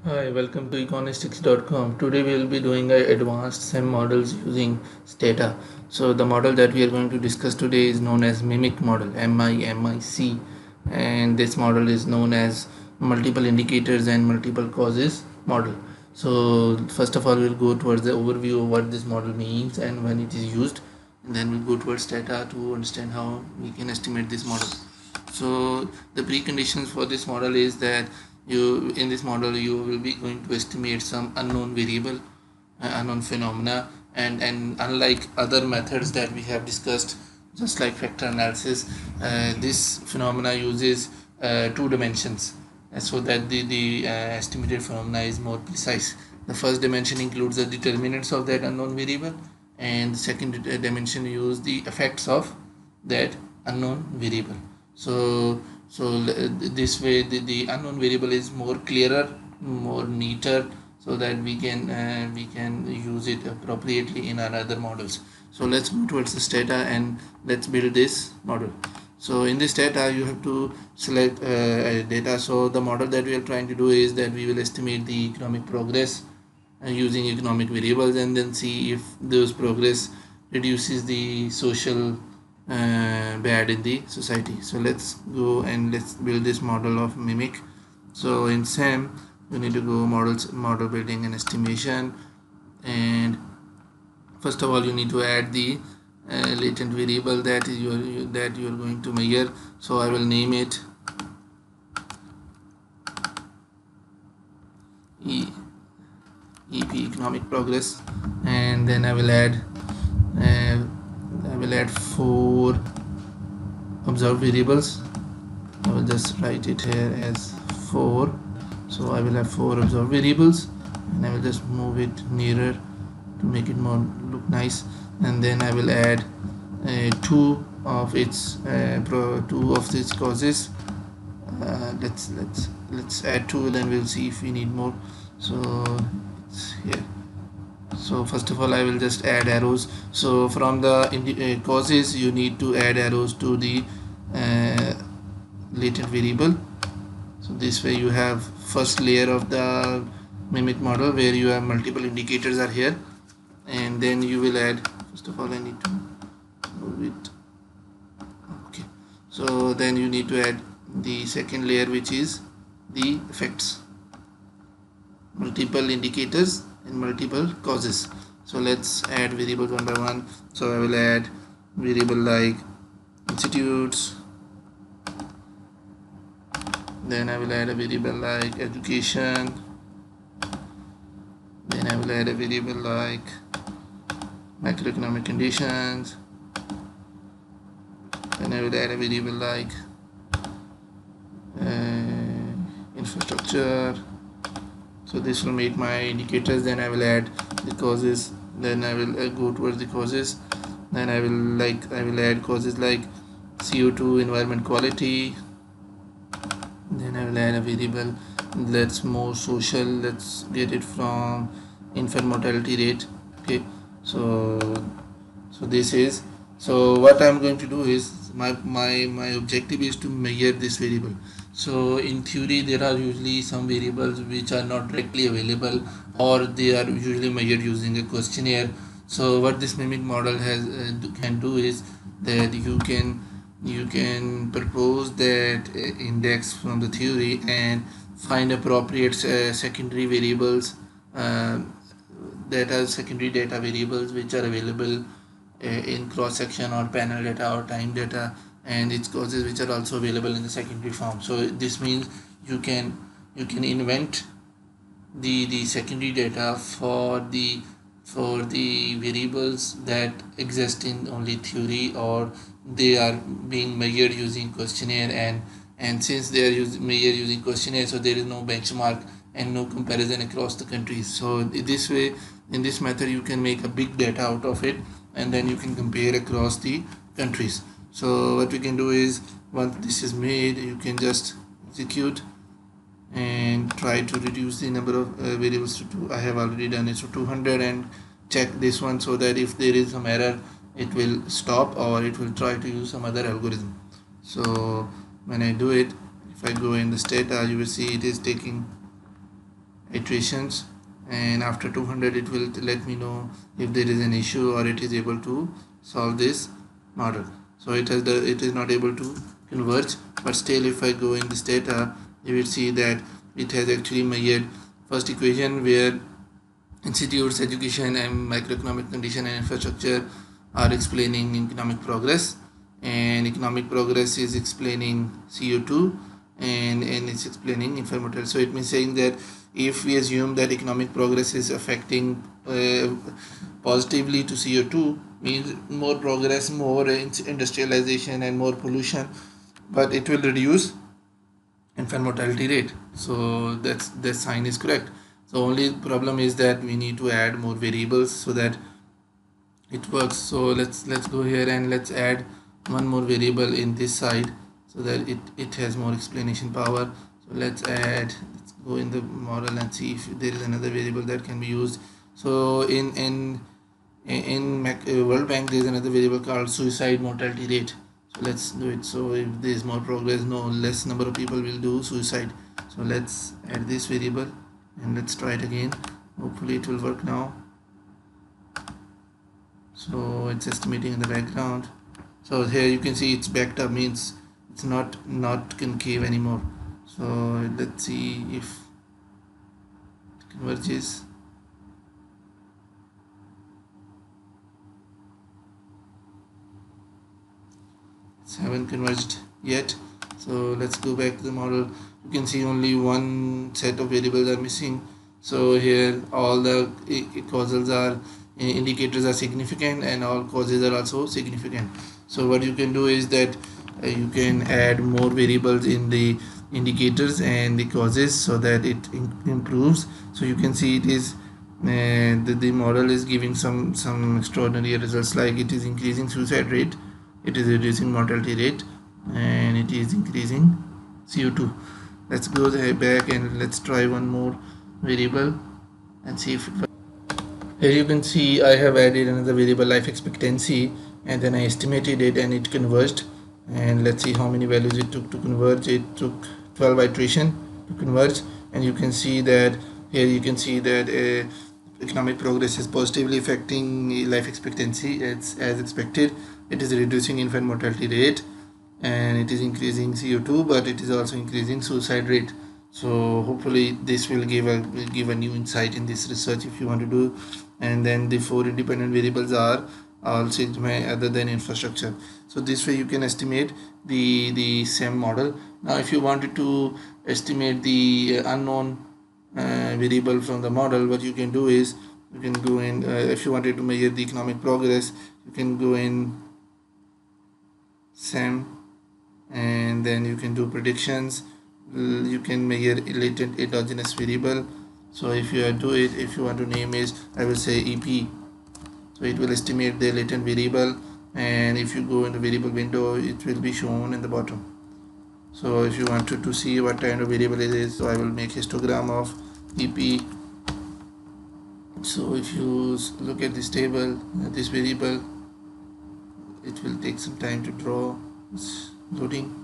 Hi, welcome to Econistics.com. Today we will be doing advanced SEM models using Stata. So the model that we are going to discuss today is known as Mimic model, MIMIC, and this model is known as multiple indicators and multiple causes model. So first of all, we'll go towards the overview of what this model means and when it is used, and then we'll go towards Stata to understand how we can estimate this model. So the preconditions for this model is that you in this model you will be going to estimate some unknown variable, unknown phenomena, and unlike other methods that we have discussed, just like factor analysis, this phenomena uses two dimensions, so that the estimated phenomena is more precise. The first dimension includes the determinants of that unknown variable, and the second dimension use the effects of that unknown variable. So this way the unknown variable is more clearer, more neater, so that we can use it appropriately in our other models. So let's move towards this data and let's build this model. So in this data you have to select data. So the model that we are trying to do is that we will estimate the economic progress using economic variables, and then see if those progress reduces the social bad in the society. So let's go and let's build this model of Mimic. So in SEM you need to go model building and estimation, and first of all you need to add the latent variable that is that you are going to measure. So I will name it EP economic progress, and then I will add four observed variables. I will just write it here as 4. So I will have 4 observed variables, and I will just move it nearer to make it more look nice. And then I will add two of its causes. Let's add 2, then we'll see if we need more. So it's here. So first of all I will just add arrows. So from the causes you need to add arrows to the latent variable. So this way you have first layer of the Mimic model where you have multiple indicators are here, and then you will add, first of all I need to move it, okay. So then you need to add the second layer, which is the effects, multiple indicators and multiple causes. So let's add variables one by one. So I will add variable like institutes, then I will add a variable like education, then I will add a variable like macroeconomic conditions, then I will add a variable like infrastructure. So this will make my indicators. Then I will add the causes, then I will go towards the causes, then I will add causes like CO2 environment quality, then I will add a variable that's more social, let's get it from infant mortality rate. Okay, so this is, so what I'm going to do is my objective is to measure this variable. So in theory there are usually some variables which are not directly available, or they are usually measured using a questionnaire. So what this Mimic model has can do is that you can propose that index from the theory and find appropriate secondary variables, uh, that are secondary data variables which are available in cross section or panel data or time data, and its causes which are also available in the secondary form. So this means you can invent the secondary data for the variables that exist in only theory, or they are being measured using questionnaire, and since they are measured using questionnaire, so there is no benchmark and no comparison across the countries. So this way, in this method, you can make a big data out of it, and then you can compare across the countries. So what we can do is, once this is made, you can just execute and try to reduce the number of variables to 2. I have already done it, so 200, and check this one so that if there is some error it will stop, or it will try to use some other algorithm. So when I do it, if I go in this data, you will see it is taking iterations, and after 200 it will let me know if there is an issue or it is able to solve this model. So it is not able to converge, but still if I go in this data, you will see that it has actually measured first equation where institutes, education and macroeconomic condition and infrastructure are explaining economic progress, and economic progress is explaining CO2, and it's explaining infant mortality. So it means saying that if we assume that economic progress is affecting positively to CO2, means more progress, more industrialization and more pollution, but it will reduce infant mortality rate. So that sign is correct. So only problem is that we need to add more variables so that it works. So let's go here and let's add one more variable in this side so that it has more explanation power. So let's go in the model and see if there is another variable that can be used. So in World Bank there is another variable called suicide mortality rate. So let's do it. So if there is more progress, less number of people will do suicide. So let's add this variable and let's try it again. Hopefully it will work now. So it's estimating in the background. So here you can see it's backed up, means it's not concave anymore. So let's see if it converges. It's haven't converged yet. So let's go back to the model. You can see only one set of variables are missing. So here all the causals are indicators are significant and all causes are also significant. So what you can do is that you can add more variables in the indicators and the causes so that it improves. So you can see it is the model is giving some extraordinary results, like it is increasing suicide rate, it is reducing mortality rate, and it is increasing CO2. Let's go back and let's try one more variable and see if it works. Here you can see I have added another variable, life expectancy, and then I estimated it and it converged. And let's see how many values it took to converge. It took 12 iteration to converge, and you can see that here you can see that economic progress is positively affecting life expectancy. It's as expected. It is reducing infant mortality rate and it is increasing CO2, but it is also increasing suicide rate. So hopefully this will give a new insight in this research if you want to do. And then the 4 independent variables are all sigma other than infrastructure. So this way you can estimate the SEM model. Now if you wanted to estimate the unknown variable from the model, what you can do is you can go in if you wanted to measure the economic progress, you can go in SEM and then you can do predictions. You can measure latent endogenous variable. So if you want to name is, I will say EP. So it will estimate the latent variable, and if you go in the variable window it will be shown in the bottom. So if you wanted to see what kind of variable it is, so I will make histogram of EP. So if you look at this table, this variable, it will take some time to draw. It's loading.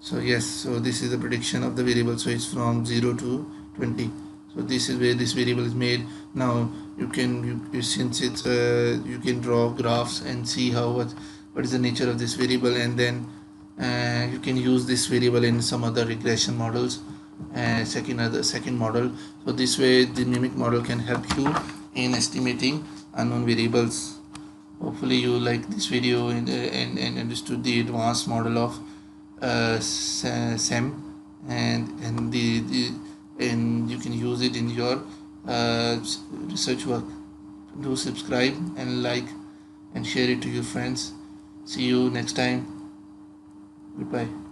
So yes, so this is the prediction of the variable. So it's from 0 to 20. So this is where this variable is made. Now since it's you can draw graphs and see what is the nature of this variable, and then you can use this variable in some other regression models and second model. So this way the mimic model can help you in estimating unknown variables. Hopefully you like this video and understood the advanced model of SEM, and you can use it in your research work. Do subscribe and like and share it to your friends. See you next time. Goodbye.